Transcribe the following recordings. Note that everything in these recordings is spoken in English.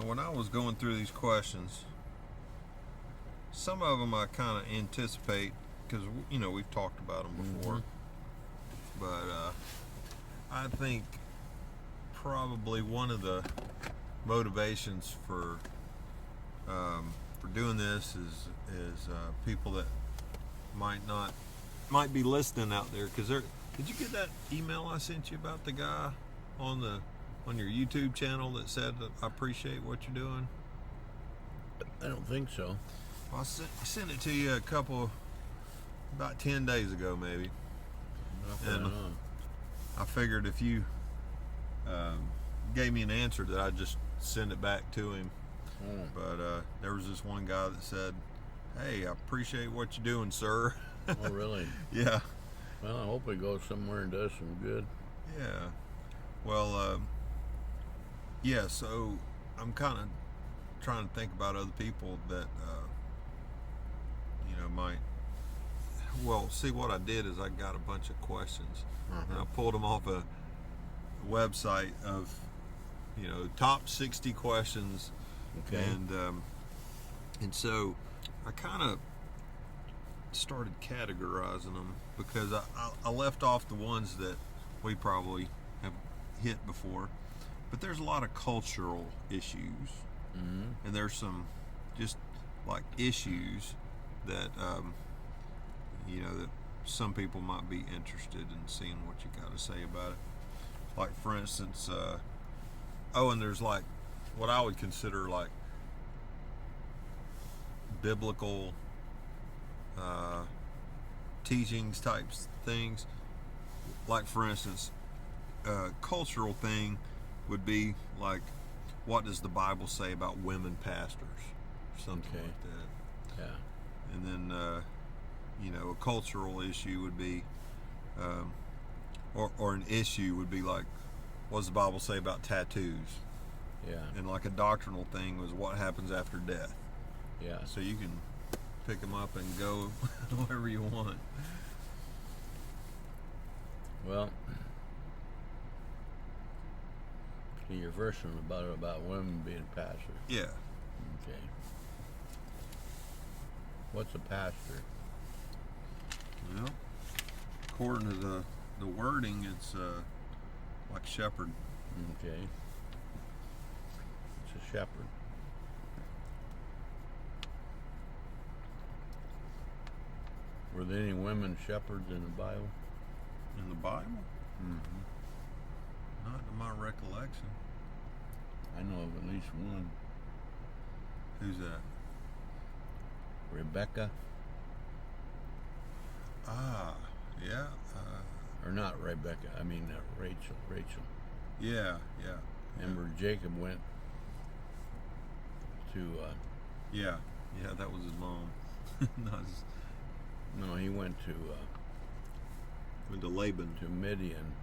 Now, when I was going through these questions, some of them I kind of anticipate because we've talked about them before. But I think probably one of the motivations for doing this is people that might be listening out there. Because did you get that email I sent you about the guy on your YouTube channel that said that I appreciate what you're doing? I don't think so. Well, I sent it to you about 10 days ago, maybe. And I figured if you gave me an answer that I'd just send it back to him. But there was this one guy that said, "Hey, I appreciate what you're doing, sir." Oh, really? Yeah. Well, I hope it goes somewhere and does some good. Yeah. Well, yeah, so I'm kind of trying to think about other people that, might. Well, see, what I did is I got a bunch of questions. And I pulled them off a website of, top 60 questions. Okay. And so I kind of started categorizing them because I left off the ones that we probably have hit before. But there's a lot of cultural issues. And there's some just like issues that that some people might be interested in seeing what you got to say about it. Like, for instance, and there's like what I would consider like biblical teachings types things. Like, for instance, cultural thing would be like, what does the Bible say about women pastors? Something like that. Yeah. And then, a cultural issue would be, or an issue would be like, what does the Bible say about tattoos? Yeah. And like a doctrinal thing was what happens after death. Yeah. So you can pick them up and go wherever you want. Well, your first one about women being pastors. Yeah. Okay. What's a pastor? Well, according to the wording, it's like shepherd. Okay. It's a shepherd. Were there any women shepherds in the Bible? In the Bible? Not to my recollection. I know of at least one. Who's that? Rebecca. Yeah. Or not Rebecca, I mean Rachel. Yeah. Remember Jacob went to... Yeah, that was his mom. No, he went to Laban. to Midian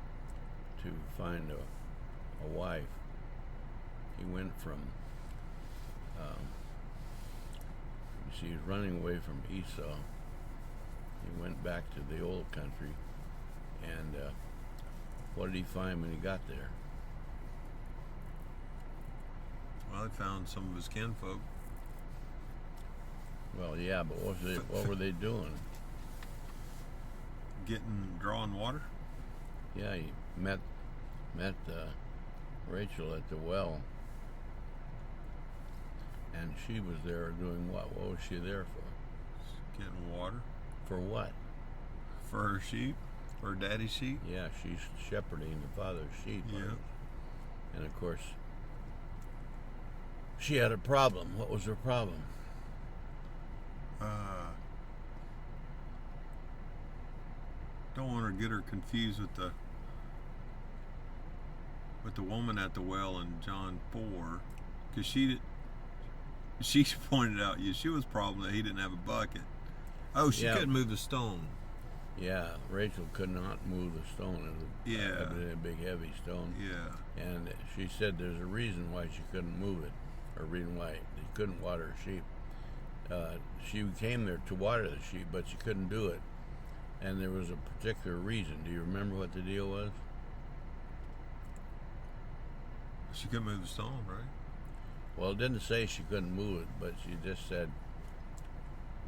to find a wife. He went from... he was running away from Esau. He went back to the old country, and what did he find when he got there? Well, they found some of his kinfolk. Well, yeah, but what were they doing? Drawing water? Yeah, he met Rachel at the well, and she was there doing what? What was she there for? Getting water. For what? For her sheep? For her daddy's sheep? Yeah, she's shepherding the father's sheep. Yeah. And of course, she had a problem. What was her problem? Don't want to get her confused with the woman at the well in John 4, because she pointed out Yeshua's problem that he didn't have a bucket. Oh, she couldn't move the stone. Yeah, Rachel could not move the stone. It was a big, heavy stone. Yeah. And she said there's a reason why she couldn't move it, or a reason why she couldn't water her sheep. She came there to water the sheep, but she couldn't do it. And there was a particular reason. Do you remember what the deal was? She couldn't move the stone, right? Well, it didn't say she couldn't move it, but she just said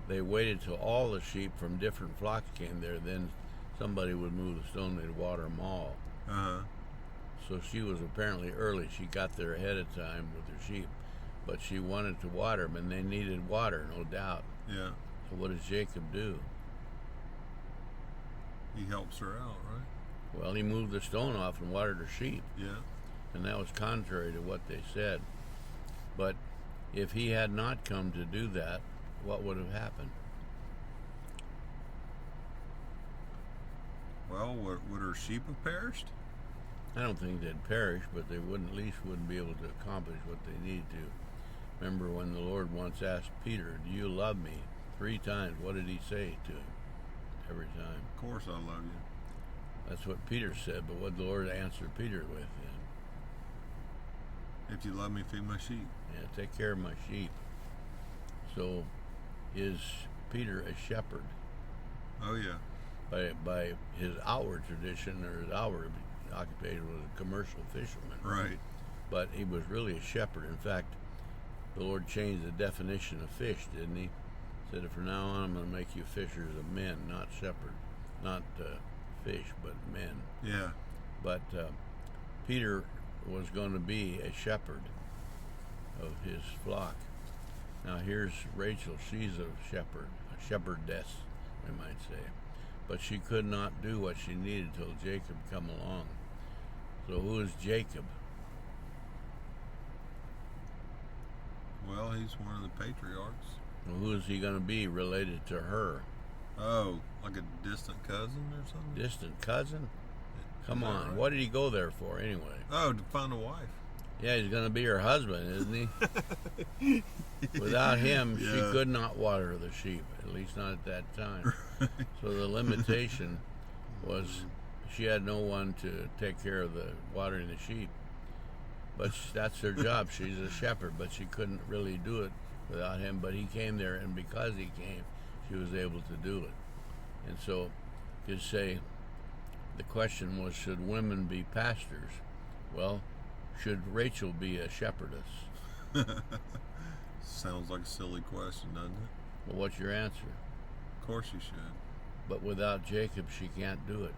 they waited till all the sheep from different flocks came there. Then somebody would move the stone, they'd water them all. So she was apparently early. She got there ahead of time with her sheep, but she wanted to water them, and they needed water, no doubt. Yeah. So what does Jacob do? He helps her out, right? Well, he moved the stone off and watered her sheep, Yeah. and that was contrary to what they said. But if he had not come to do that, what would have happened? Well, would her sheep have perished? I don't think they'd perish, but they wouldn't, at least wouldn't be able to accomplish what they needed to. Remember when the Lord once asked Peter, "Do you love me?" 3 times. What did he say to him? Every time. Of course I love you. That's what Peter said, but what the Lord answered Peter with then? If you love me, feed my sheep. Yeah, take care of my sheep. So, is Peter a shepherd? Oh, yeah. By his outward tradition or his outward occupation was a commercial fisherman. Right. But he was really a shepherd. In fact, the Lord changed the definition of fish, didn't he? Said, from now on, I'm going to make you fishers of men, not shepherds, not fish, but men. Yeah. But Peter was going to be a shepherd of his flock. Now here's Rachel. She's a shepherd, a shepherdess, we might say. But she could not do what she needed till Jacob come along. So who is Jacob? Well, he's one of the patriarchs. Well, who is he going to be related to her? Oh, like a distant cousin or something? Distant cousin? Come Is that on. right? What did he go there for anyway? Oh, to find a wife. Yeah, he's going to be her husband, isn't he? Without him, she Yeah. could not water the sheep, at least not at that time. So the limitation was she had no one to take care of the watering the sheep. But that's her job. She's a shepherd, but she couldn't really do it without him. But he came there, and because he came, she was able to do it. And so you could say the question was, should women be pastors? Well, should Rachel be a shepherdess? Sounds like a silly question, doesn't it? Well, what's your answer? Of course you should. But without Jacob, she can't do it.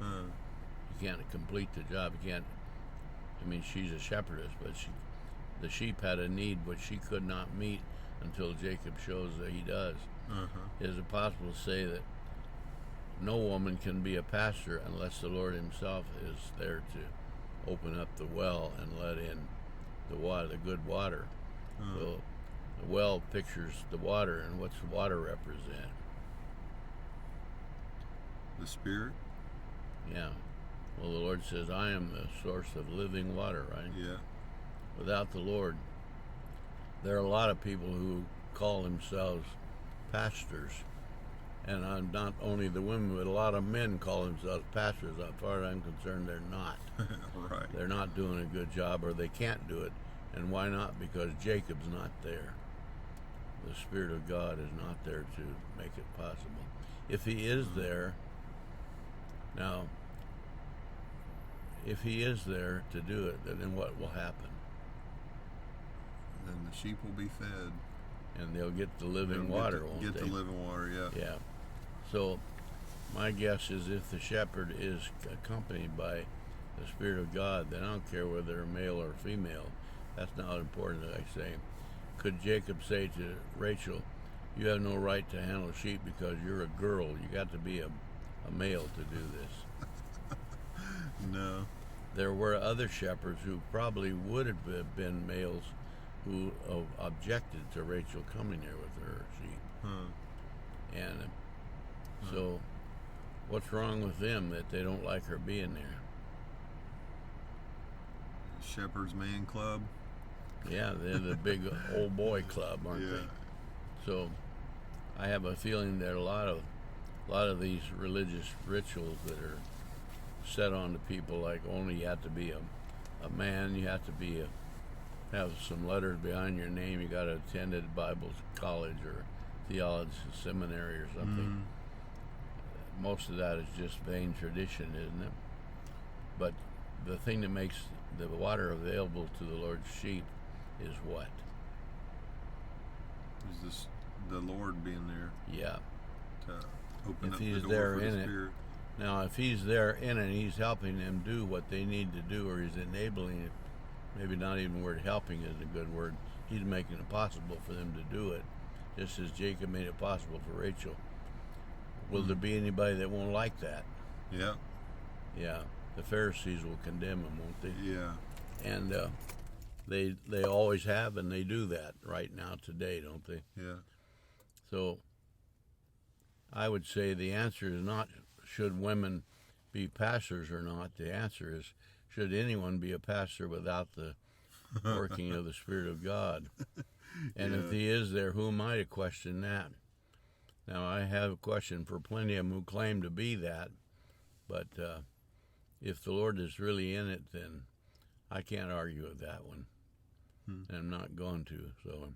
Uh, You can't complete the job. You can't. I mean, she's a shepherdess, but the sheep had a need which she could not meet until Jacob shows that he does. Is it possible to say that no woman can be a pastor unless the Lord Himself is there to open up the well and let in the water, the good water? So the well pictures the water, and what's the water represent? The Spirit? Yeah. Well, the Lord says, "I am the source of living water," right? Yeah. Without the Lord, there are a lot of people who call themselves pastors, and I'm not only the women, but a lot of men call themselves pastors. As far as I'm concerned, they're not. Right. They're not doing a good job, or they can't do it. And why not? Because Jacob's not there. The Spirit of God is not there to make it possible. If He is there, now, if He is there to do it, then what will happen? Then the sheep will be fed. And they'll get the living They'll water, get won't Get they? the living water, yeah. Yeah. So, my guess is if the shepherd is accompanied by the Spirit of God, then I don't care whether they're male or female. That's not important, I say. Could Jacob say to Rachel, "You have no right to handle sheep because you're a girl. You got to be a male to do this"? No. There were other shepherds who probably would have been males who objected to Rachel coming there with her sheep. And so what's wrong with them that they don't like her being there? Shepherd's Man Club. Yeah, they're the big old boy club, aren't Yeah. they? So I have a feeling that a lot of these religious rituals that are set on to people, like only you have to be a man, you have to be have some letters behind your name, you got to attend a Bible college or theology seminary or something. Most of that is just vain tradition, isn't it? But the thing that makes the water available to the Lord's sheep is what? Is this the Lord being there Yeah. to open If up he's the door there for the in it. Spirit? Now, if he's there in it, he's helping them do what they need to do, or he's enabling it. Maybe not even the word helping is a good word. He's making it possible for them to do it, just as Jacob made it possible for Rachel. Will there be anybody that won't like that? Yeah. Yeah. The Pharisees will condemn him, won't they? Yeah. And they always have, and they do that right now today, don't they? Yeah. So I would say the answer is not should women be pastors or not. The answer is should anyone be a pastor without the working of the Spirit of God? And if he is there, who am I to question that? Now, I have a question for plenty of them who claim to be that, but if the Lord is really in it, then I can't argue with that one. And I'm not going to. So,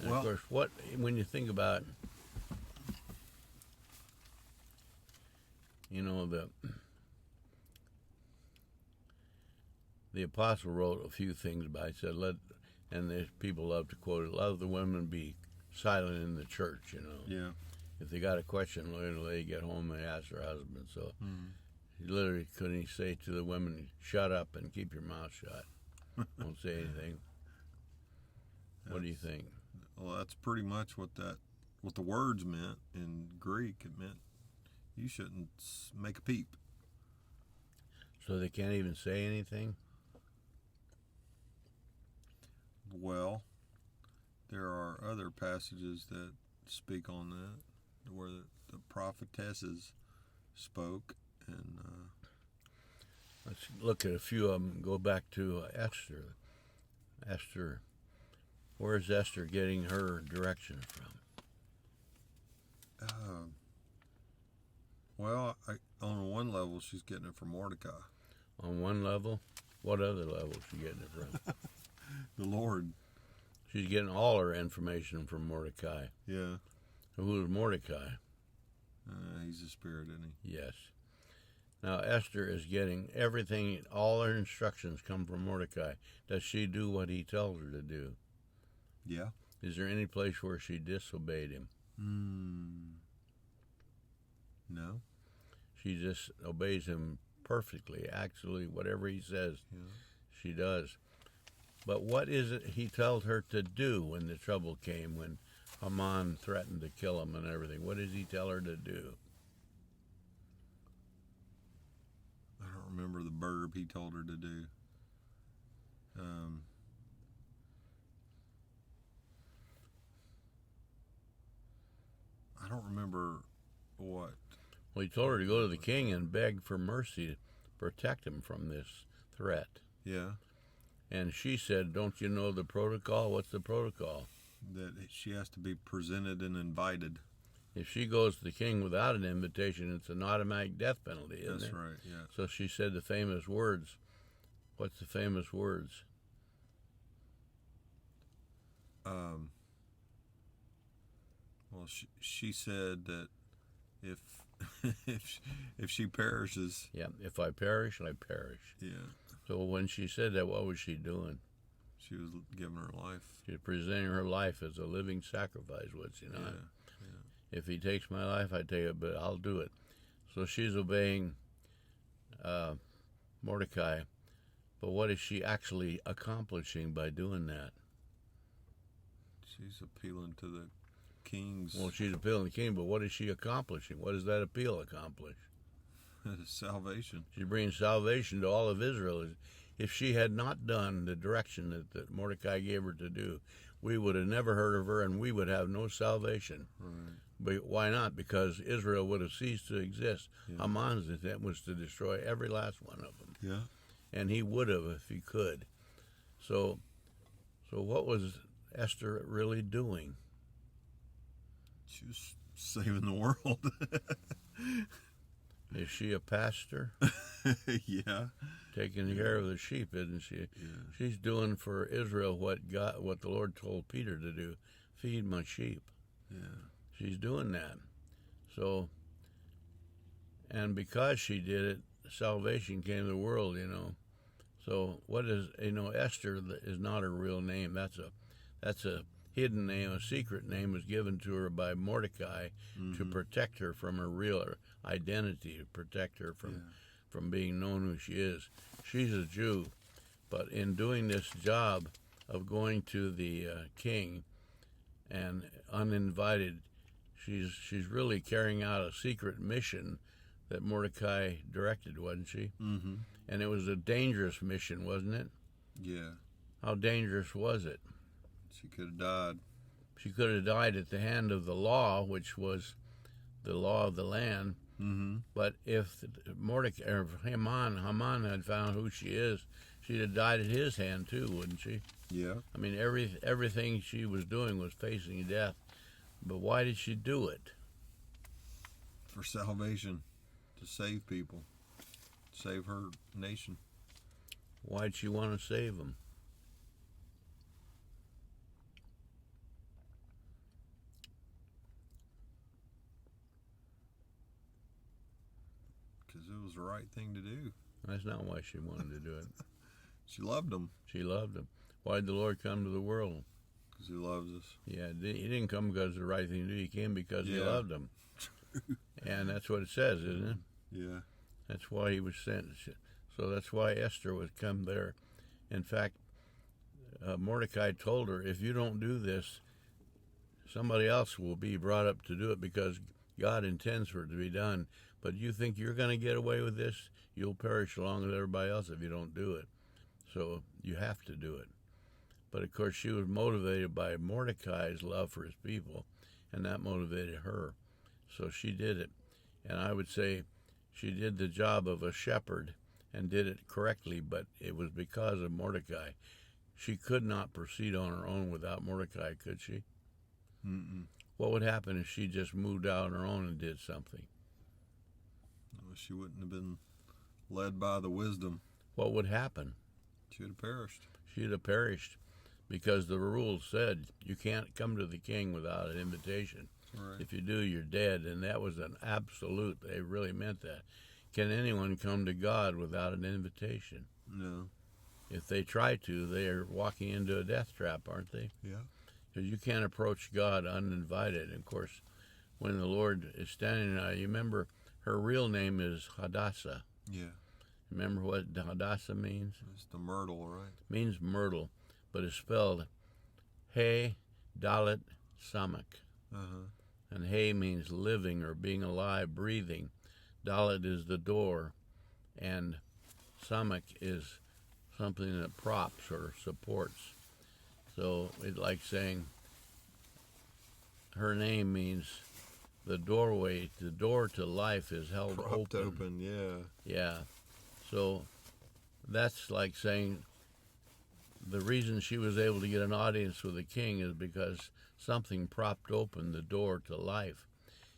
and Well, of course, when you think about, the apostle wrote a few things about it. He said, and there's people love to quote it, let the women be silent in the church, Yeah. If they got a question, later they get home and ask their husband. So he literally couldn't say to the women, shut up and keep your mouth shut. Don't say anything. What do you think? Well, that's pretty much what the words meant in Greek. It meant you shouldn't make a peep. So they can't even say anything? Well, there are other passages that speak on that, where the prophetesses spoke, and Let's look at a few of them. Go back to Esther. Esther, where's Esther getting her direction from? well, on one level, she's getting it from Mordecai. On one level? What other level is she getting it from? The Lord. She's getting all her information from Mordecai. Yeah. Who is Mordecai? He's a spirit, isn't he? Yes. Now, Esther is getting everything, all her instructions come from Mordecai. Does she do what he tells her to do? Yeah. Is there any place where she disobeyed him? No. She just obeys him perfectly, actually, whatever he says, she does. But what is it he told her to do when the trouble came, when Haman threatened to kill him and everything? What does he tell her to do? I don't remember the verb he told her to do. I don't remember what. Well, he told her to go to the king and beg for mercy to protect him from this threat. Yeah. And she said, don't you know the protocol? What's the protocol? That she has to be presented and invited. If she goes to the king without an invitation, it's an automatic death penalty, isn't it? That's right, yeah. So she said the famous words. What's the famous words? Well, she said that if if she perishes. Yeah, if I perish, I perish. Yeah. So when she said that, what was she doing? She was giving her life. She was presenting her life as a living sacrifice, was she not? Yeah. If he takes my life, I take it, but I'll do it. So she's obeying Mordecai. But what is she actually accomplishing by doing that? She's appealing to the king's. Well, she's appealing to the king, but what is she accomplishing? What does that appeal accomplish? Salvation. She's bringing salvation to all of Israel. If she had not done the direction that Mordecai gave her to do, we would have never heard of her, and we would have no salvation. Right. But why not? Because Israel would have ceased to exist. Yeah. Haman's intent was to destroy every last one of them. Yeah. And he would have if he could. So what was Esther really doing? She was saving the world. Is she a pastor? Yeah. Taking care of the sheep, isn't she? Yeah. She's doing for Israel what the Lord told Peter to do: feed my sheep. Yeah. She's doing that. So, and because she did it, salvation came to the world, So what is Esther is not her real name. That's a hidden name. A secret name was given to her by Mordecai to protect her from her real identity, to protect her from being known who she is. She's a Jew, but in doing this job of going to the king and uninvited, she's really carrying out a secret mission that Mordecai directed, wasn't she? Mm-hmm. And it was a dangerous mission, wasn't it? Yeah. How dangerous was it? She could have died. She could have died at the hand of the law, which was the law of the land. Mm-hmm. But if Mordecai or Haman had found who she is, she'd have died at his hand too, wouldn't she? Yeah. I mean, everything she was doing was facing death. But why did she do it? For salvation, to save people, save her nation. Why'd she want to save them? Because it was the right thing to do. That's not why she wanted to do it. She loved them. She loved them. Why did the Lord come to the world? Because he loves us. Yeah, he didn't come because it's the right thing to do. He came because he Yeah. loved them. And that's what it says, isn't it? Yeah. That's why he was sent. So that's why Esther would come there. In fact, Mordecai told her, if you don't do this, somebody else will be brought up to do it because God intends for it to be done. But you think you're going to get away with this? You'll perish along with everybody else if you don't do it. So you have to do it. But of course, she was motivated by Mordecai's love for his people, and that motivated her. So she did it. And I would say she did the job of a shepherd and did it correctly, but it was because of Mordecai. She could not proceed on her own without Mordecai, could she? Mm-mm. What would happen if she just moved out on her own and did something? Well, she wouldn't have been led by the wisdom. What would happen? She would have perished. She'd have perished because the rules said you can't come to the king without an invitation. Right. If you do, you're dead, and that was an absolute. They really meant that. Can anyone come to God without an invitation? No. If they try to, they are walking into a death trap, aren't they? Yeah. Because you can't approach God uninvited. And of course, when the Lord is standing there, you remember her real name is Hadassah. Yeah. Remember what Hadassah means? It's the myrtle, right? Means myrtle, but it's spelled He Dalet Samak. Uh-huh. And He means living or being alive, breathing. Dalet is the door, and Samak is something that props or supports. So it's like saying her name means the doorway, the door to life is held Propped open, yeah. Yeah. So that's like saying the reason she was able to get an audience with the king is because something propped open the door to life.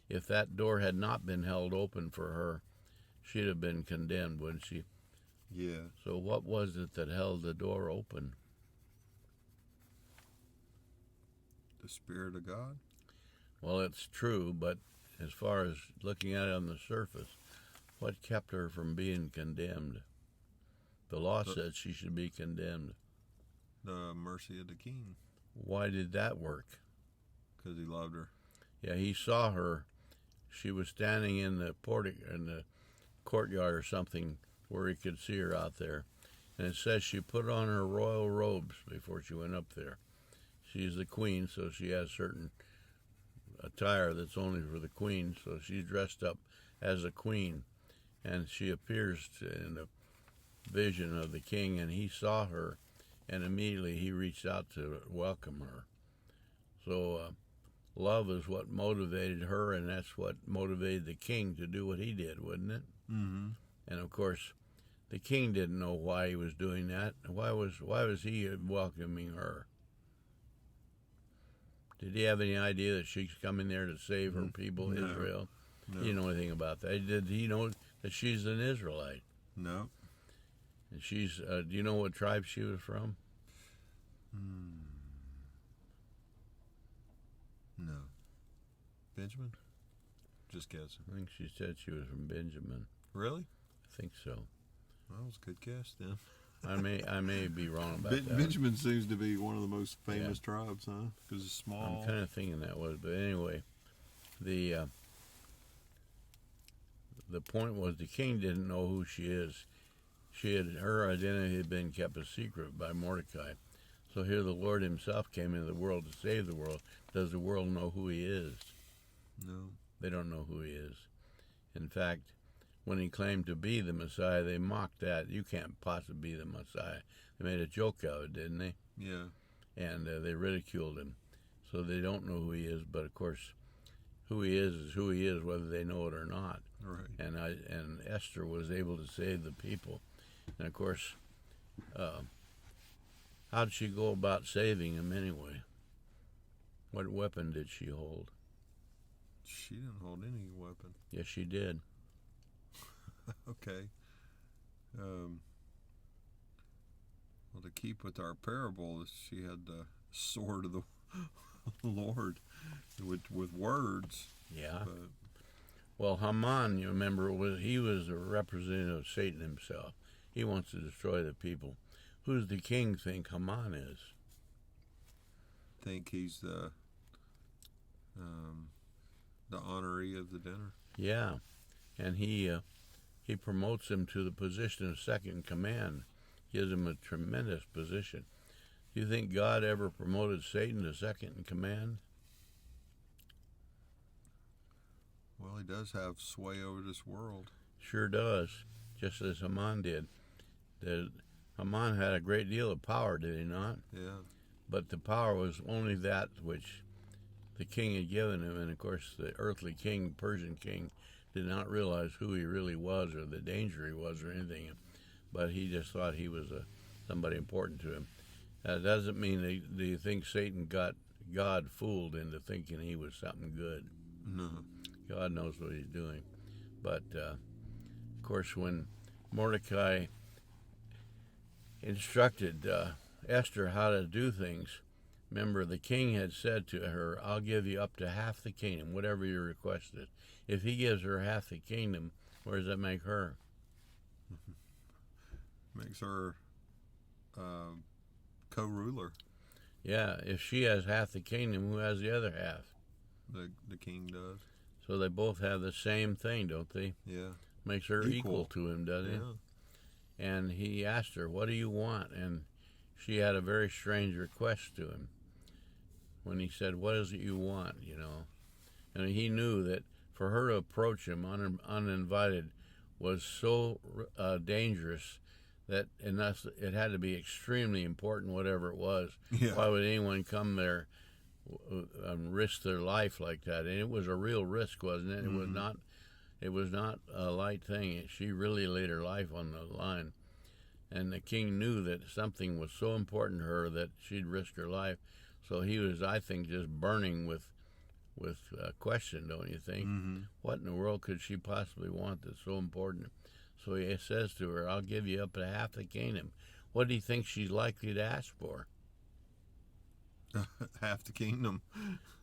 If that door had not been held open for her, she'd have been condemned, wouldn't she? Yeah. So what was it that held the door open? The Spirit of God? Well, it's true, but as far as looking at it on the surface, what kept her from being condemned? The law said she should be condemned. The mercy of the king. Why did that work? Because he loved her. Yeah, he saw her. She was standing in the courtyard or something where he could see her out there. And it says she put on her royal robes before she went up there. She's the queen, so she has certain attire that's only for the queen. So she's dressed up as a queen. And she appears in the vision of the king, and he saw her, and immediately he reached out to welcome her. So love is what motivated her, and that's what motivated the king to do what he did, wouldn't it? Mm-hmm. And of course, the king didn't know why he was doing that. Why was he welcoming her? Did he have any idea that she's coming there to save her people, No. Israel? No. He didn't know anything about that. Did he know that she's an Israelite? No. And she's, do you know what tribe she was from? No. Benjamin? Just guessing. I think she said she was from Benjamin. Really? I think so. Well, that was a good guess then. I may be wrong about that. Benjamin seems to be one of the most famous tribes, huh? Because it's small. I'm kind of thinking that was, but anyway, the point was the king didn't know who she is. Her identity had been kept a secret by Mordecai. So here the Lord himself came into the world to save the world. Does the world know who he is? No. They don't know who he is. In fact, when he claimed to be the Messiah, they mocked that. You can't possibly be the Messiah. They made a joke of it, didn't they? Yeah. And they ridiculed him. So they don't know who he is, but of course, who he is who he is, whether they know it or not. Right. And Esther was able to save the people. And of course, how did she go about saving him anyway? What weapon did she hold? She didn't hold any weapon. Yes, she did. Okay. Well, to keep with our parable, she had the sword of the Lord with words. Yeah. But, well, Haman, you remember, he was a representative of Satan himself. He wants to destroy the people. Who does the king think Haman is? think he's the honoree of the dinner. Yeah, and he promotes him to the position of second in command. Gives him a tremendous position. Do you think God ever promoted Satan to second in command? Well, he does have sway over this world. Sure does, just as Haman did. Haman had a great deal of power, did he not? Yeah. But the power was only that which the king had given him, and of course the earthly king, Persian king, did not realize who he really was or the danger he was or anything, but he just thought he was somebody important to him. That doesn't mean do you think Satan got God fooled into thinking he was something good. No. God knows what he's doing. But, of course, when Mordecai instructed Esther how to do things, remember, the king had said to her, I'll give you up to half the kingdom, whatever your request is. If he gives her half the kingdom, where does that make her? Makes her co-ruler. Yeah, if she has half the kingdom, who has the other half? The king does. So they both have the same thing, don't they? Yeah. Makes her equal to him, doesn't it? Yeah. And he asked her, what do you want? And she had a very strange request to him when he said, what is it you want, you know? And he knew that for her to approach him uninvited was so dangerous that it had to be extremely important, whatever it was. Yeah. Why would anyone come there and risk their life like that? And it was a real risk, wasn't it? Mm-hmm. It was not a light thing. She really laid her life on the line. And the king knew that something was so important to her that she'd risk her life. So he was, I think, just burning with question, don't you think? Mm-hmm. What in the world could she possibly want that's so important? So he says to her, I'll give you up to half the kingdom. What do you think she's likely to ask for? Half the kingdom.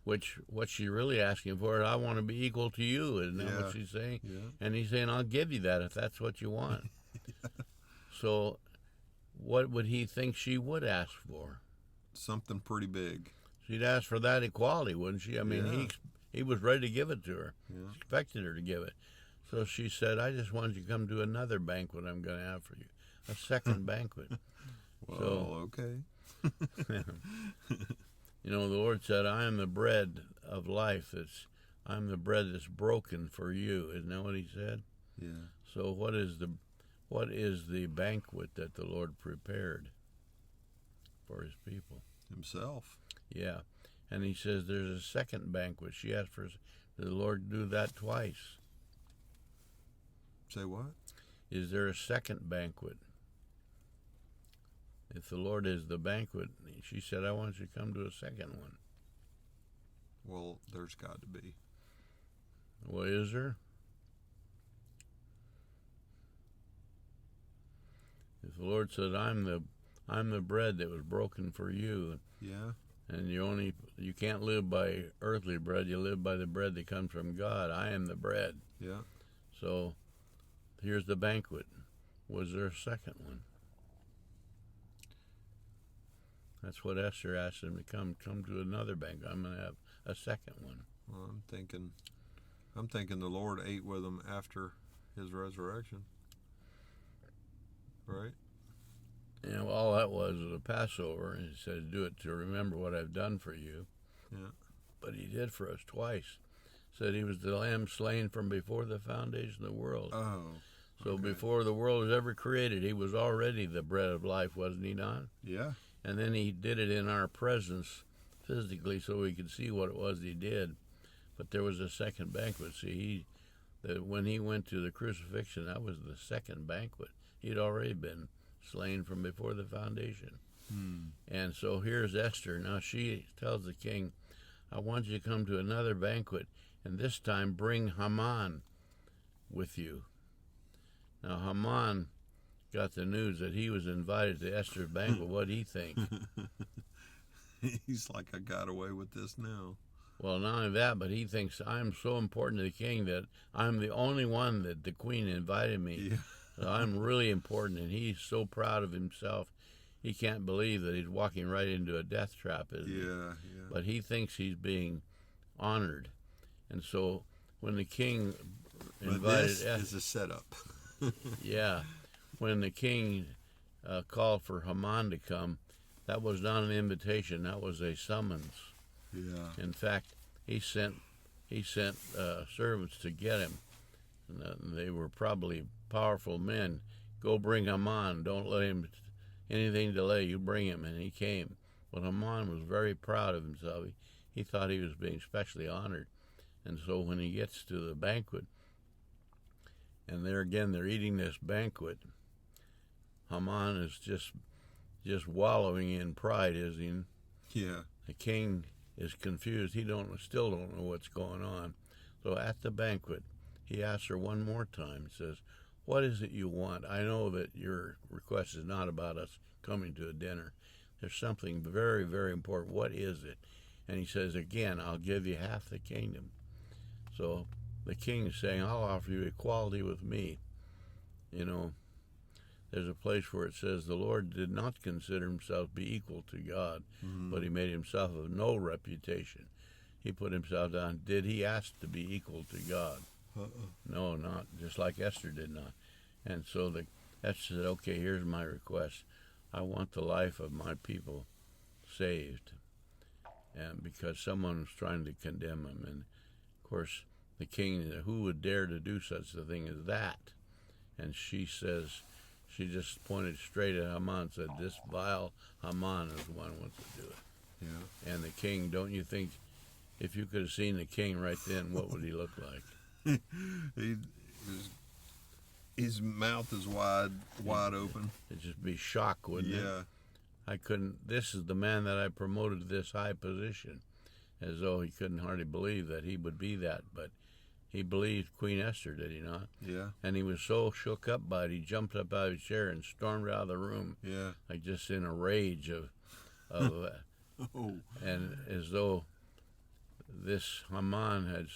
Which, what she's really asking for is, I want to be equal to you. Isn't that what she's saying? Yeah. And he's saying, I'll give you that if that's what you want. Yeah. So what would he think she would ask for? Something pretty big. She'd ask for that equality, wouldn't she? I mean, he was ready to give it to her. Yeah. Expected her to give it. So she said, I just wanted you to come to another banquet I'm going to have for you. A second banquet. Well, so, okay. You know, the Lord said, I am the bread of life. I'm the bread that's broken for you. Isn't that what he said? Yeah. So what is the banquet that the Lord prepared for his people? Himself. Yeah. And he says there's a second banquet. She asked for the Lord do that twice. Say what? Is there a second banquet? If the Lord is the banquet, she said, I want you to come to a second one. Well, there's got to be. Well, is there? If the Lord said, I'm the bread that was broken for you. Yeah. And you can't live by earthly bread, you live by the bread that comes from God. I am the bread. Yeah. So here's the banquet. Was there a second one? That's what Esther asked him to come to another banquet. I'm going to have a second one. Well, I'm thinking the Lord ate with him after his resurrection, right? All that was a Passover, and he said, "Do it to remember what I've done for you." Yeah. But he did for us twice. Said he was the lamb slain from before the foundation of the world. Oh. So okay. before the world was ever created, he was already the bread of life, wasn't he not? Yeah. And then he did it in our presence physically so we could see what it was he did. But there was a second banquet. See, when he went to the crucifixion, that was the second banquet. He'd already been slain from before the foundation. And so here's Esther. Now she tells the king, I want you to come to another banquet, and this time bring Haman with you. Now Haman got the news that he was invited to Esther's banquet. What'd he think? He's like, I got away with this now. Well, not only that, but he thinks I'm so important to the king that I'm the only one that the queen invited me. Yeah. So I'm really important, and he's so proud of himself. He can't believe that he's walking right into a death trap, isn't he? Yeah. But he thinks he's being honored. And so when the king invited But this Esther, is a setup. yeah, when the king called for Haman to come, that was not an invitation. That was a summons. Yeah. In fact, he sent servants to get him. And they were probably powerful men. Go bring Haman. Don't let him anything delay. You bring him. And he came. But Haman was very proud of himself. He thought he was being specially honored. And so when he gets to the banquet, and there again they're eating this banquet, Haman is just wallowing in pride, isn't he? Yeah. The king is confused. He still don't know what's going on. So at the banquet, he asks her one more time. He says, what is it you want? I know that your request is not about us coming to a dinner. There's something very, very important. What is it? And he says, again, I'll give you half the kingdom. So the king is saying, I'll offer you equality with me. There's a place where it says the Lord did not consider himself be equal to God, but he made himself of no reputation. He put himself down. Did he ask to be equal to God? No, not. Just like Esther did not. And so Esther said, okay, here's my request. I want the life of my people saved. And because someone was trying to condemn him. And, of course, the king, who would dare to do such a thing as that? And she says, she just pointed straight at Haman and said, this vile Haman is the one who wants to do it. Yeah. And the king, don't you think, if you could have seen the king right then, what would he look like? His mouth is wide open. It'd just be shock, wouldn't it? Yeah. This is the man that I promoted to this high position, as though he couldn't hardly believe that he would be that, but he believed Queen Esther, did he not? Yeah. And he was so shook up by it, he jumped up out of his chair and stormed out of the room, Yeah. like just in a rage of Oh. and as though this Haman had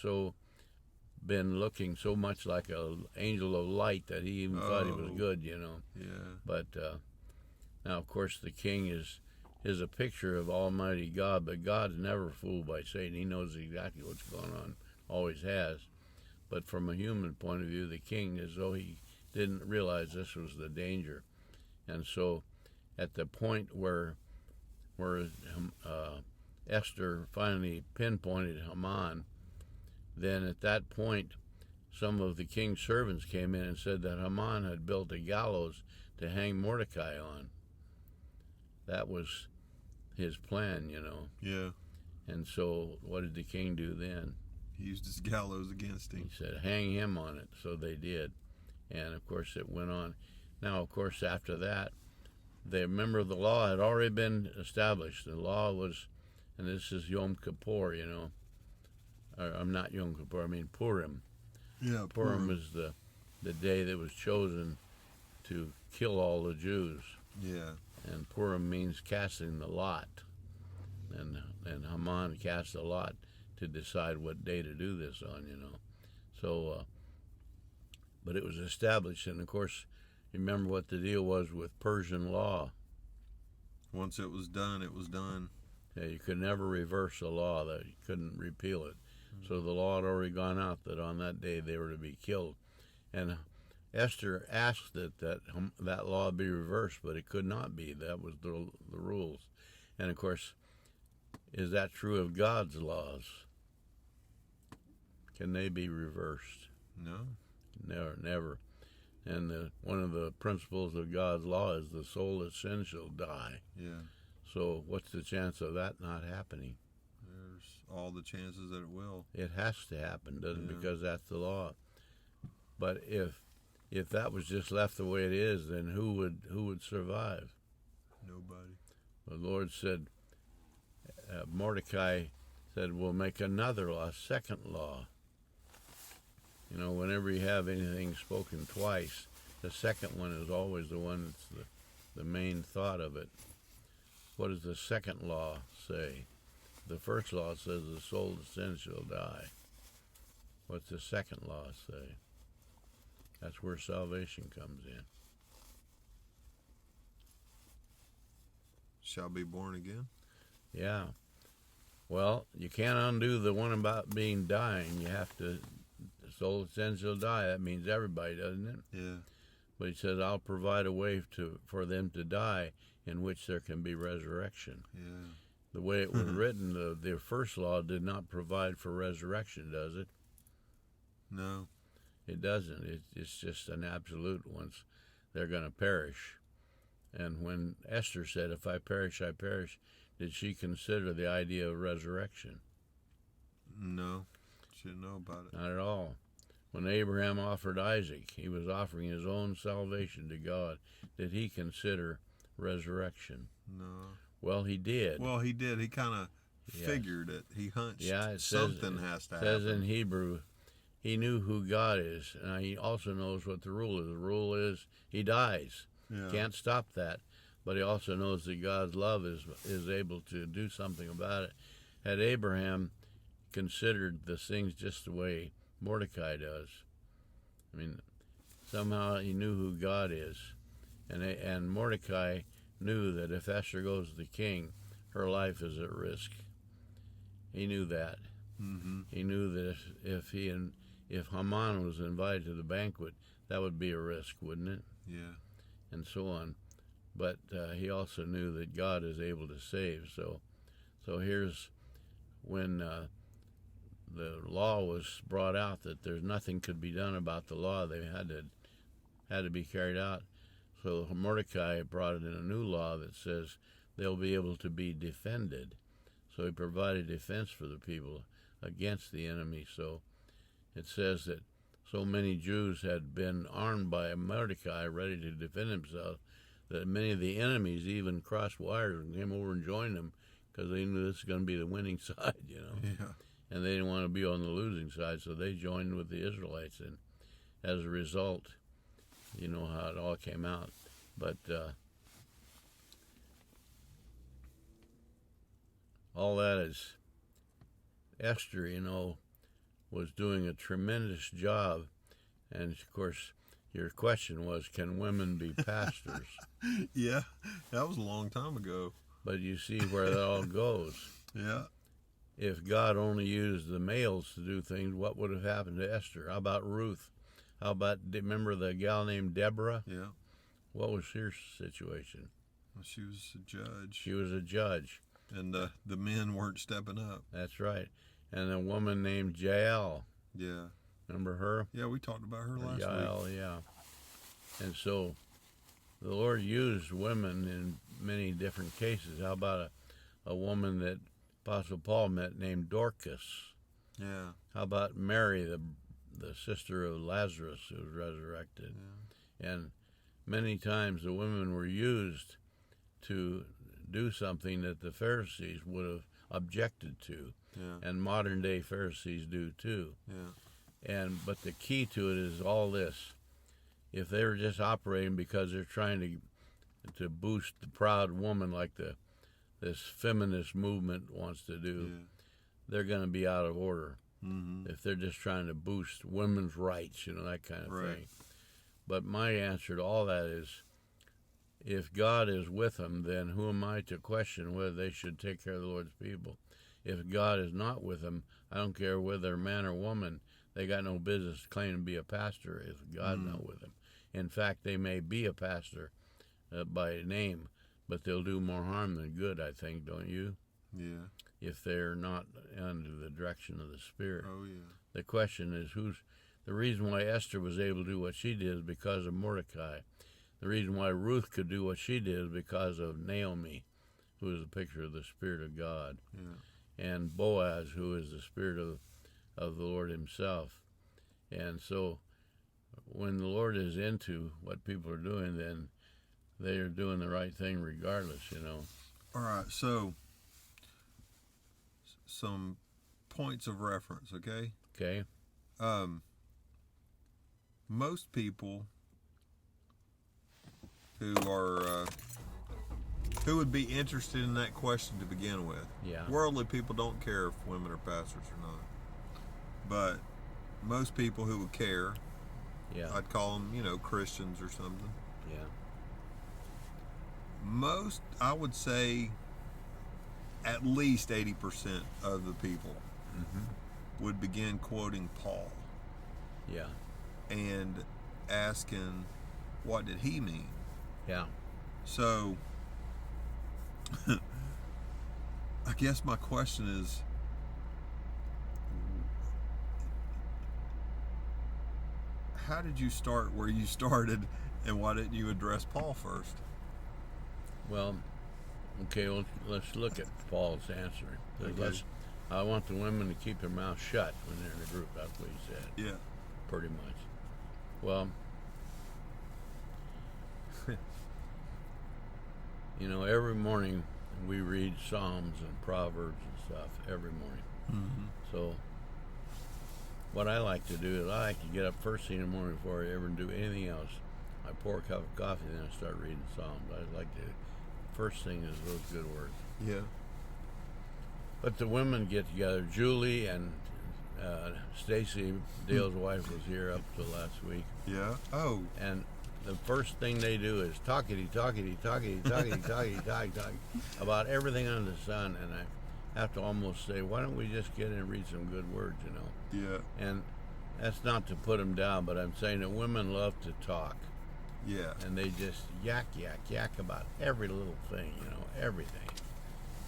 been looking so much like an angel of light that he even thought he was good, Yeah. But now, of course, the king is a picture of Almighty God, but God's never fooled by Satan. He knows exactly what's going on, always has. But from a human point of view, the king, as though he didn't realize this was the danger. And so at the point where Esther finally pinpointed Haman, then at that point some of the king's servants came in and said that Haman had built a gallows to hang Mordecai on. That was his plan, Yeah. And so what did the king do then? He used his gallows against him. He said, hang him on it. So they did. And, of course, it went on. Now, of course, after that, the law had already been established. The law was, and this is Yom Kippur, I'm not Yom Kippur, I mean Purim. Yeah, Purim was the day that was chosen to kill all the Jews. Yeah. And Purim means casting the lot. And Haman cast a lot to decide what day to do this on, So, but it was established, and of course, remember what the deal was with Persian law. Once it was done, it was done. Yeah, you could never reverse a law. That you couldn't repeal it. So the law had already gone out that on that day they were to be killed. And Esther asked that law be reversed, but it could not be. That was the rules. And of course, is that true of God's laws? Can they be reversed? No. Never, never. And one of the principles of God's law is the soul that sins shall die. Yeah. So what's the chance of that not happening? There's all the chances that it will. It has to happen, doesn't it? Yeah. Because that's the law. But if that was just left the way it is, then who would survive? Nobody. The Lord said, Mordecai said, we'll make another law, a second law. You know, whenever you have anything spoken twice, the second one is always the one that's the main thought of it. What does the second law say? The first law says the soul that sins shall die. What's the second law say? That's where salvation comes in. Shall be born again? Yeah. Well, you can't undo the one about being dying. You have to, the soul that sins shall die. That means everybody, doesn't it? Yeah. But he says, I'll provide a way for them to die in which there can be resurrection. Yeah. The way it was written, the first law did not provide for resurrection, does it? No. It doesn't. It's just an absolute once they're going to perish. And when Esther said, if I perish, I perish, did she consider the idea of resurrection? No. She didn't know about it. Not at all. When Abraham offered Isaac, he was offering his own salvation to God. Did he consider resurrection? No. Well, he did. Well, he did. He kind of Yes. figured it. He hunched. Yeah, it something has to says happen. in Hebrew, he knew who God is. And he also knows what the rule is. The rule is he dies. Yeah. Can't stop that. But he also knows that God's love is able to do something about it. Had Abraham considered the things just the way Mordecai does, I mean, somehow he knew who God is. And Mordecai knew that if Esther goes to the king, her life is at risk. He knew that. Mm-hmm. He knew that if Haman was invited to the banquet, that would be a risk, wouldn't it? Yeah. And so on. But he also knew that God is able to save. So here's when the law was brought out that there's nothing could be done about the law. They had to be carried out. So Mordecai brought in a new law that says they'll be able to be defended. So he provided defense for the people against the enemy. So it says that so many Jews had been armed by Mordecai, ready to defend themselves, that many of the enemies even crossed wires and came over and joined them because they knew this was going to be the winning side, you know. Yeah. And they didn't want to be on the losing side, so they joined with the Israelites. And as a result, you know how it all came out. But all that is, Esther, you know, was doing a tremendous job. And, of course, your question was, can women be pastors? Yeah. That was a long time ago. But you see where that all goes. Yeah. If God only used the males to do things, what would have happened to Esther? How about Ruth? How about, remember the gal named Deborah? Yeah. What was her situation? Well, she was a judge. She was a judge. And the men weren't stepping up. That's right. And a woman named Jael. Yeah. Remember her? Yeah, we talked about her last Jael, week. yeah. And so the Lord used women in many different cases. How about a woman that Apostle Paul met named Dorcas? Yeah. How about Mary, the sister of Lazarus who was resurrected? Yeah. And many times the women were used to do something that the Pharisees would have objected to. Yeah. And modern day Pharisees do too. Yeah. But the key to it is all this. If they were just operating because they're trying to boost the proud woman like this feminist movement wants to do, Yeah. they're going to be out of order. Mm-hmm. If they're just trying to boost women's rights, you know, that kind of Right. thing. But my answer to all that is, if God is with them, then who am I to question whether they should take care of the Lord's people? If God is not with them, I don't care whether they're man or woman, they got no business claiming to be a pastor if God's not with them. In fact, they may be a pastor by name, but they'll do more harm than good, I think, don't you? Yeah. If they're not under the direction of the Spirit. Oh, yeah. The question is, the reason why Esther was able to do what she did is because of Mordecai. The reason why Ruth could do what she did is because of Naomi, who is a picture of the Spirit of God, and Boaz, who is the Spirit of the Lord himself. And so when the Lord is into what people are doing, then they are doing the right thing regardless, you know. All right, so some points of reference, okay? Okay. Most people who would be interested in that question to begin with. Yeah. Worldly people don't care if women are pastors or not. But most people who would care, I'd call them, Christians or something. Yeah. Most, I would say, at least 80% of the people would begin quoting Paul. Yeah. And asking, what did he mean? Yeah. So, I guess my question is, how did you start where you started, and why didn't you address Paul first? Well, okay, let's look at Paul's answer. Okay. I want the women to keep their mouth shut when they're in a group. That's what he said. Yeah. Pretty much. Well, every morning we read Psalms and Proverbs and stuff every morning. Mm-hmm. So what I like to do is I like to get up first thing in the morning before I ever do anything else. I pour a cup of coffee and then I start reading Psalms. I like to, first thing is those good words. Yeah. But the women get together. Julie and Stacy, Dale's wife, was here up till last week. Yeah. Oh. And the first thing they do is talkity about everything under the sun. And I have to almost say, why don't we just get in and read some good words, Yeah. And that's not to put them down, but I'm saying that women love to talk. Yeah. And they just yak about every little thing, everything.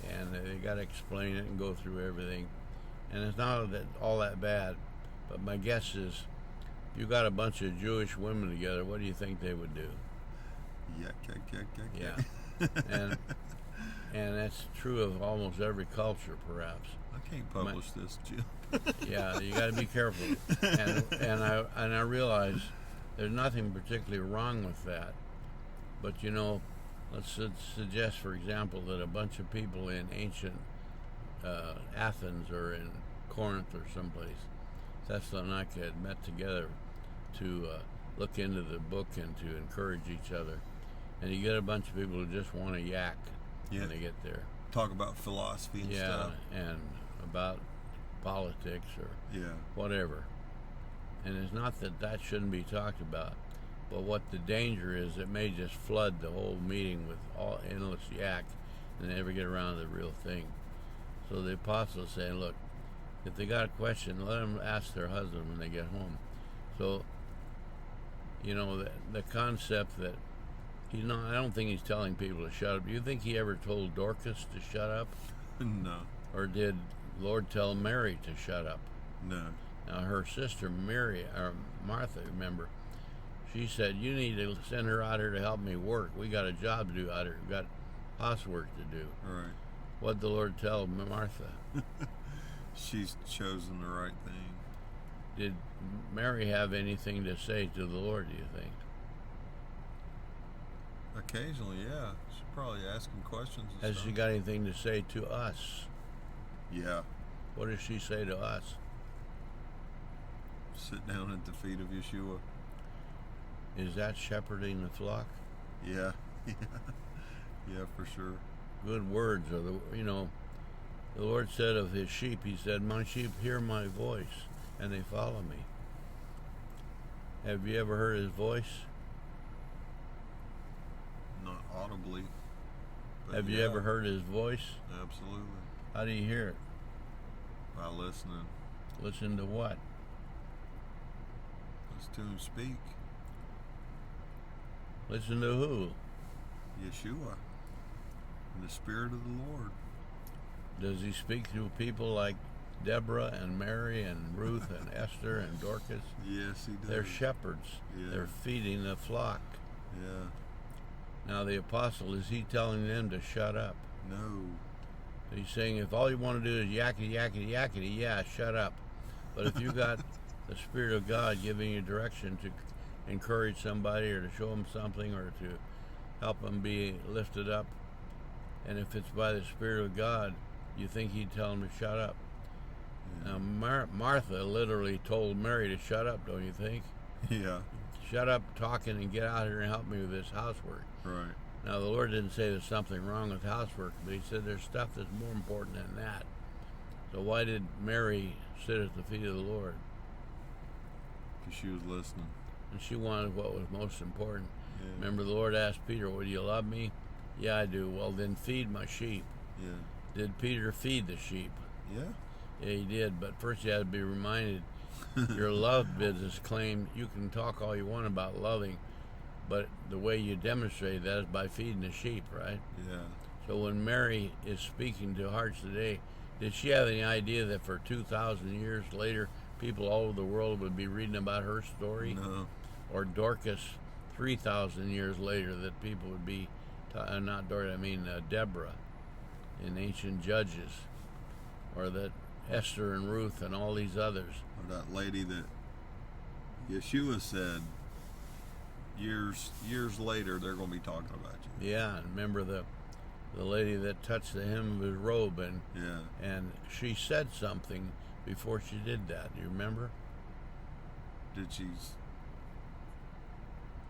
And they got to explain it and go through everything. And it's not all that bad, but my guess is if you got a bunch of Jewish women together, what do you think they would do? Yeah. And that's true of almost every culture, perhaps. I can't publish this, Jim. Yeah, you got to be careful. And I realize there's nothing particularly wrong with that. But let's suggest, for example, that a bunch of people in ancient Athens or in Corinth or someplace, Thessalonica, had met together to look into the book and to encourage each other. And you get a bunch of people who just want to yak when they get there. Talk about philosophy and stuff. And about politics or whatever. And it's not that shouldn't be talked about. But what the danger is, it may just flood the whole meeting with all endless yak and never get around to the real thing. So the apostles saying, look, if they got a question, let them ask their husband when they get home. So, the concept that I don't think he's telling people to shut up. Do you think he ever told Dorcas to shut up? No. Or did the Lord tell Mary to shut up? No. Now her sister Martha, remember, she said, you need to send her out here to help me work. We got a job to do out here. We got housework to do. Right. What'd the Lord tell Martha? She's chosen the right thing. Did Mary have anything to say to the Lord, do you think? Occasionally, yeah. She's probably asking questions and Has stuff. she got anything to say to us? Yeah. What does she say to us? Sit down at the feet of Yeshua. Is that shepherding the flock? Yeah. Yeah, for sure. Good words are the Lord said of his sheep, he said, my sheep hear my voice and they follow me. Have you ever heard his voice? not audibly. But Have you yeah, ever heard his voice? Absolutely. How do you hear it? By listening. Listen to what? Listen to him speak. Listen to who? Yeshua. In the Spirit of the Lord. Does he speak to people like Deborah and Mary and Ruth and Esther and Dorcas? Yes, he does. They're shepherds. Yeah. They're feeding the flock. Yeah. Now the apostle, is he telling them to shut up? No. He's saying if all you want to do is yakety, yakety, yakety, yeah, shut up. But if you got the Spirit of God giving you direction to encourage somebody or to show them something or to help them be lifted up, and if it's by the Spirit of God, you think he'd tell them to shut up? Yeah. Now, Martha literally told Mary to shut up, don't you think? Yeah. Shut up talking and get out here and help me with this housework. Right. Now, the Lord didn't say there's something wrong with housework, but he said there's stuff that's more important than that. So why did Mary sit at the feet of the Lord? Because she was listening. And she wanted what was most important. Yeah. Remember, the Lord asked Peter, "Well, do you love me?" "Yeah, I do." "Well, then feed my sheep." Yeah. Did Peter feed the sheep? Yeah. Yeah, he did. But first you had to be reminded, your love business claim you can talk all you want about loving, but the way you demonstrate that is by feeding the sheep, right? Yeah. So when Mary is speaking to hearts today, did she have any idea that for 2,000 years later, people all over the world would be reading about her story? No. Or Dorcas 3,000 years later, that people would be, not Dorcas, I mean Deborah in ancient Judges, or that Esther and Ruth and all these others. Or that lady that Yeshua said years later they're going to be talking about you. Yeah, and remember the lady that touched the hem of his robe, and Yeah. and she said something before she did that. Do you remember? Did she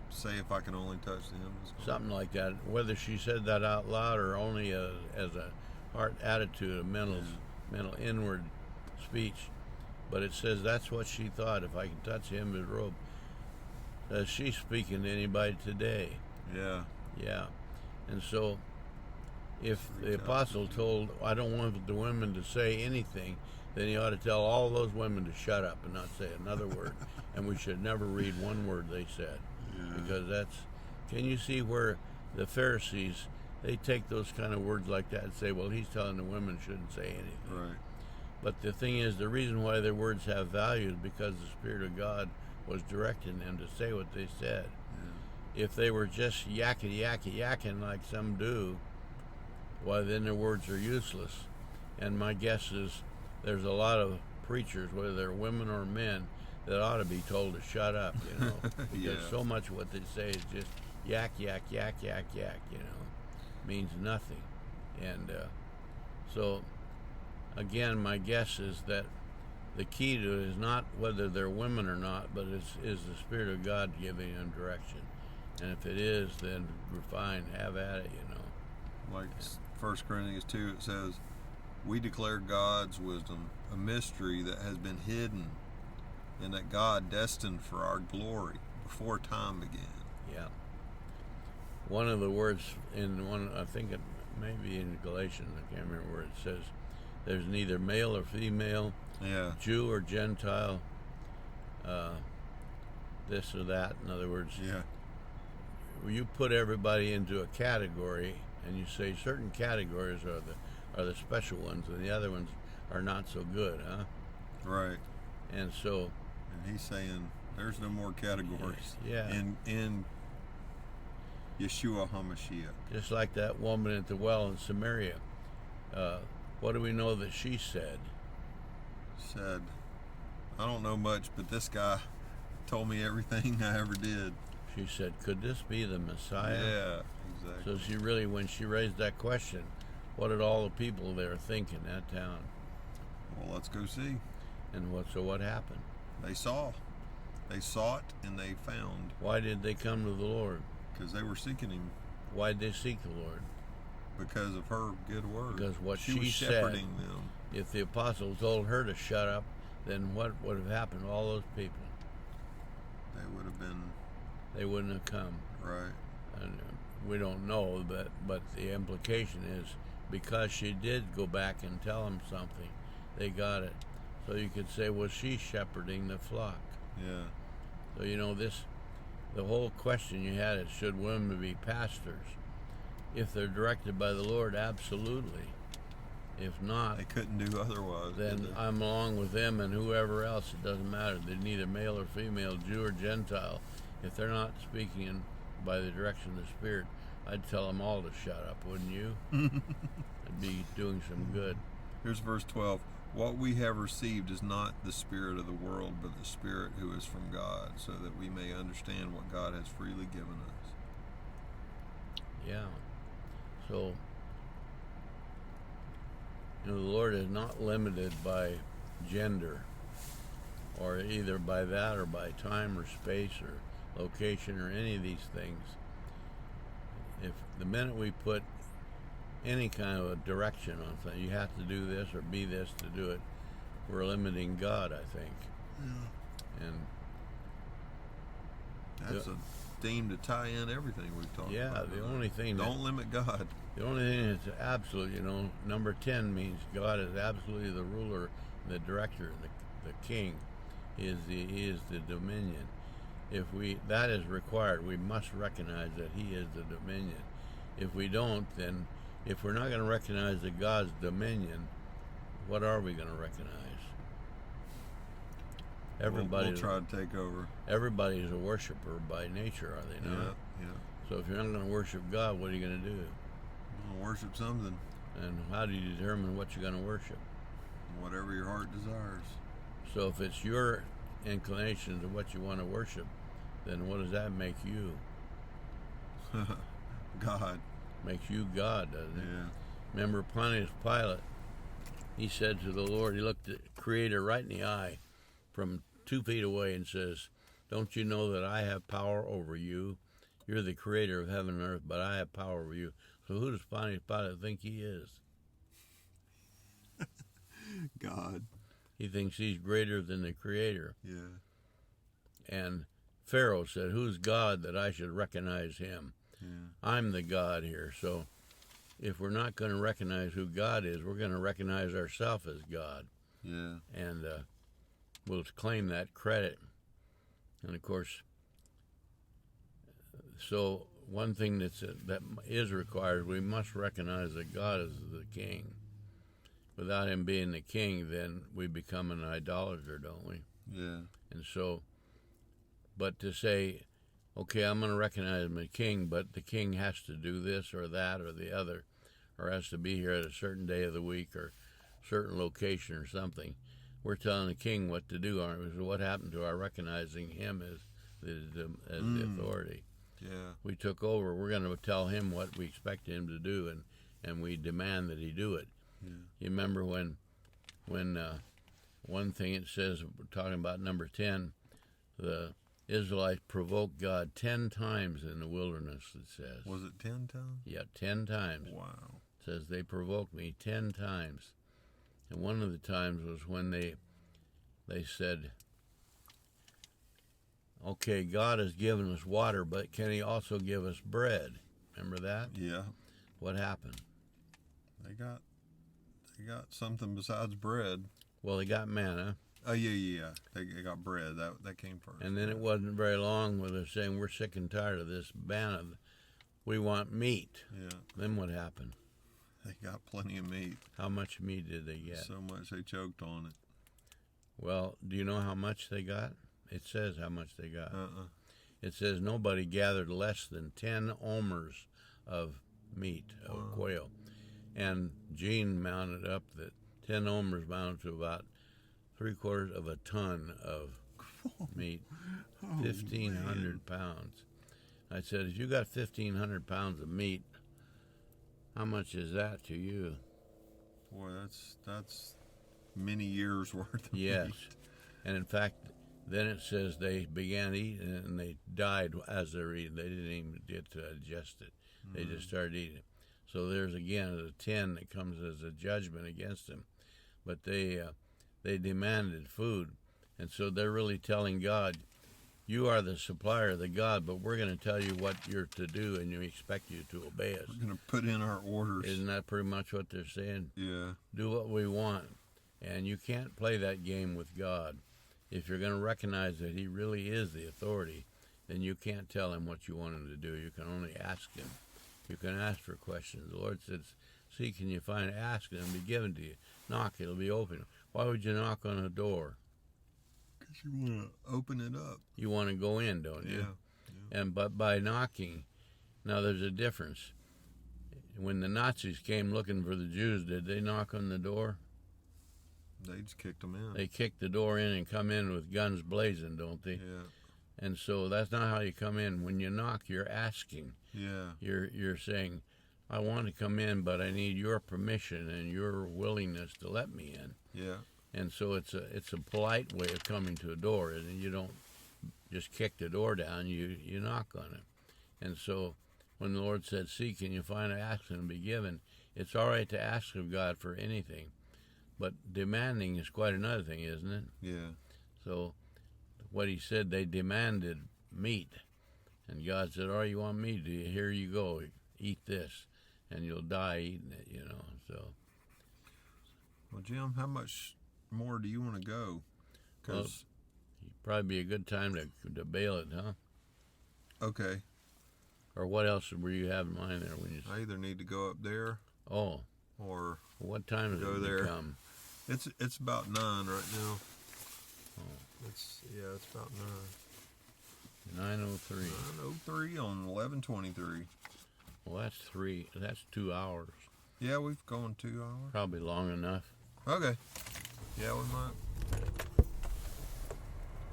say if I can only touch the hem of his garment? Something like that. Whether she said that out loud or only as a heart attitude, a mental inward speech, but it says that's what she thought. If I can touch the hem of his robe. Is she speaking to anybody today? Yeah. Yeah. And so if the Reach out. apostle told, I don't want the women to say anything, then he ought to tell all those women to shut up and not say another word. And we should never read one word they said. Yeah. Because that's, can you see where the Pharisees, they take those kind of words like that and say, well, he's telling the women shouldn't say anything. Right. But the thing is, the reason why their words have value is because the Spirit of God was directing them to say what they said. Yeah. If they were just yakking like some do, why then their words are useless. And my guess is there's a lot of preachers, whether they're women or men, that ought to be told to shut up, you know, because Yeah. so much of what they say is just yak, you know, means nothing. And so, again, my guess is that the key to it is not whether they're women or not, but is the Spirit of God giving them direction. And if it is, then fine, have at it, you know. Like 1 Corinthians 2, it says, we declare God's wisdom, a mystery that has been hidden, and that God destined for our glory before time began. Yeah. One of the words in one, I think it may be in Galatians, I can't remember where it says, there's neither male or female, Yeah. Jew or Gentile, this or that. In other words, Yeah. you put everybody into a category, and you say certain categories are the special ones, and the other ones are not so good, huh? Right. And so, And he's saying there's no more categories. Yeah. In Yeshua HaMashiach. just like that woman at the well in Samaria, what do we know that she said? Said, I don't know much, but this guy told me everything I ever did. She said, could this be the Messiah? Yeah, exactly. So she really, when she raised that question, what did all the people there think in that town? Well, let's go see. And what happened? They saw. They sought and they found, Why did they come to the Lord? because they were seeking him Why did they seek the Lord? because of her good word. Because what she she was said- shepherding them. If the apostle told her to shut up, then what would have happened to all those people? They would have been They wouldn't have come. right. And we don't know, but the implication is because she did go back and tell them something, they got it. So you could say, was she shepherding the flock? Yeah. So the whole question you had is, should women be pastors? If they're directed by the Lord, absolutely. If not, They couldn't do otherwise. then I'm along with them and whoever else. It doesn't matter. They're neither male or female, Jew or Gentile. If they're not speaking by the direction of the Spirit, I'd tell them all to shut up, wouldn't you? It'd be doing some good. Here's verse 12. What we have received is not the spirit of the world, but the Spirit who is from God, so that we may understand what God has freely given us. Yeah. So, the Lord is not limited by gender, or either by that or by time or space or location or any of these things. If the minute we put any kind of a direction on something, you have to do this or be this to do it, we're limiting God, I think. Yeah. And That's a theme to tie in everything we've talked about. the only thing Don't limit God. The only thing that's absolute, number 10 means God is absolutely the ruler, the director, the king. He is the dominion. That is required. We must recognize that he is the dominion. If we don't, then if we're not going to recognize that God's dominion, what are we going to recognize? We'll try to take over. Everybody's a worshiper by nature, are they not? Yeah. So if you're not going to worship God, what are you going to do? Worship something. And how do you determine what you're going to worship? Whatever your heart desires. So if it's your inclination to what you want to worship, then what does that make you? God. Makes you God, doesn't it? Yeah. Remember Pontius Pilate, he said to the Lord, he looked the Creator right in the eye from 2 feet away and says, don't you know that I have power over you? You're the creator of heaven and earth, but I have power over you. So who does Pontius Pilate think he is? God. He thinks he's greater than the creator. Yeah. And Pharaoh said, who's God that I should recognize him? Yeah. I'm the God here. So if we're not going to recognize who God is, we're going to recognize ourselves as God. Yeah. And we'll claim that credit. And of course, so one thing that is required, we must recognize that God is the king. Without him being the king, then we become an idolater, don't we? Yeah. And so, but to say, okay, I'm going to recognize him as king, but the king has to do this or that or the other, or has to be here at a certain day of the week or certain location or something. We're telling the king what to do, aren't we? So what happened to our recognizing him as the authority? Yeah. We took over. We're going to tell him what we expect him to do, and we demand that he do it. Yeah. You remember when one thing it says, talking about number 10, the Israelites provoked God 10 times in the wilderness, it says. Was it 10 times? Yeah, 10 times. Wow. It says they provoked me 10 times. And one of the times was when they said, okay, God has given us water, but can he also give us bread? Remember that? Yeah. What happened? They got something besides bread. Well, they got manna. Oh, yeah. They got bread. That came first. And then it wasn't very long where they're saying, we're sick and tired of this manna. We want meat. Yeah. Then what happened? They got plenty of meat. How much meat did they get? So much they choked on it. Well, do you know how much they got? It says how much they got. It says nobody gathered less than 10 omers of meat, of quail. And Gene mounted up that 10 omers mounted to about 3/4 of a ton of meat, 1,500 pounds. I said, if you got 1,500 pounds of meat, how much is that to you? Boy, that's many years worth of Yes. meat. And in fact, then it says they began eating and they died as they were eating. They didn't even get to digest it. They just started eating it. So there's again a 10 that comes as a judgment against them. But they demanded food. And so they're really telling God, You are the supplier of the God, but we're going to tell you what you're to do, and we expect you to obey us. We're going to put in our orders. Isn't that pretty much what they're saying? Yeah. Do what we want. And you can't play that game with God. If you're going to recognize that he really is the authority, then you can't tell him what you want him to do. You can only ask him. You can ask for questions. The Lord says, seek and you find, ask and it'll be given to you. Knock, it'll be open. Why would you knock on a door? Because you want to open it up. You want to go in, don't you? Yeah. But by knocking, now there's a difference. When the Nazis came looking for the Jews, did they knock on the door? They just kicked them in. They kick the door in and come in with guns blazing, don't they? Yeah. And so that's not how you come in. When you knock, you're asking. Yeah. You're saying, I want to come in, but I need your permission and your willingness to let me in. Yeah. And so it's a polite way of coming to a door, and you don't just kick the door down. You knock on it. And so when the Lord said, seek and you find, ask and it'll be given, it's all right to ask of God for anything. But demanding is quite another thing, isn't it? Yeah. So what he said, they demanded meat. And God said, oh, you want meat? Here you go. Eat this. And you'll die eating it, you know. So. Well, Jim, how much more do you want to go? Because probably be a good time to bail it, huh? Okay. Or what else were you have in mind there when you? I either need to go up there. Oh. Or what time does go it there? Become? It's about 9 right now. Oh. It's about 9. 9:03. 9:03 on 11:23. Well, that's 2 hours. Yeah, we've gone 2 hours. Probably long enough. Okay. Yeah, we might.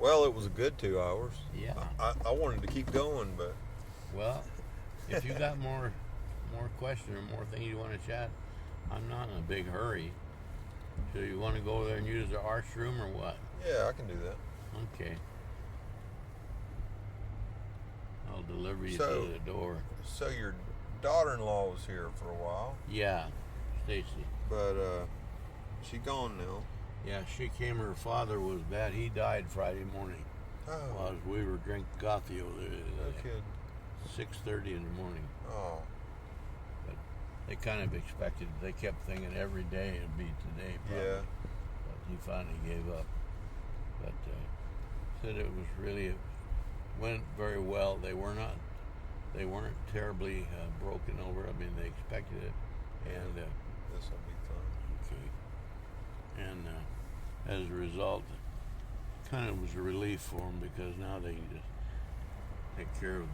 Well, it was a good 2 hours. Yeah. I wanted to keep going, but. Well, if you got more questions or more things you want to chat, I'm not in a big hurry. So you want to go there and use the arch room or what? Yeah, I can do that. Okay. I'll deliver you So- to the door. So your daughter-in-law was here for a while, Yeah, Stacy. but she gone now. Yeah, she came. Her father was bad. He died Friday morning Oh, while we were drinking coffee over there. no kidding. 6:30 in the morning. Oh, They kind of expected. They kept thinking every day it'd be today. Probably. yeah. But he finally gave up. But said it was really went very well. They weren't terribly broken over. I mean, they expected it, and This will be fun. okay. And as a result, it kind of was a relief for them because now they can just take care of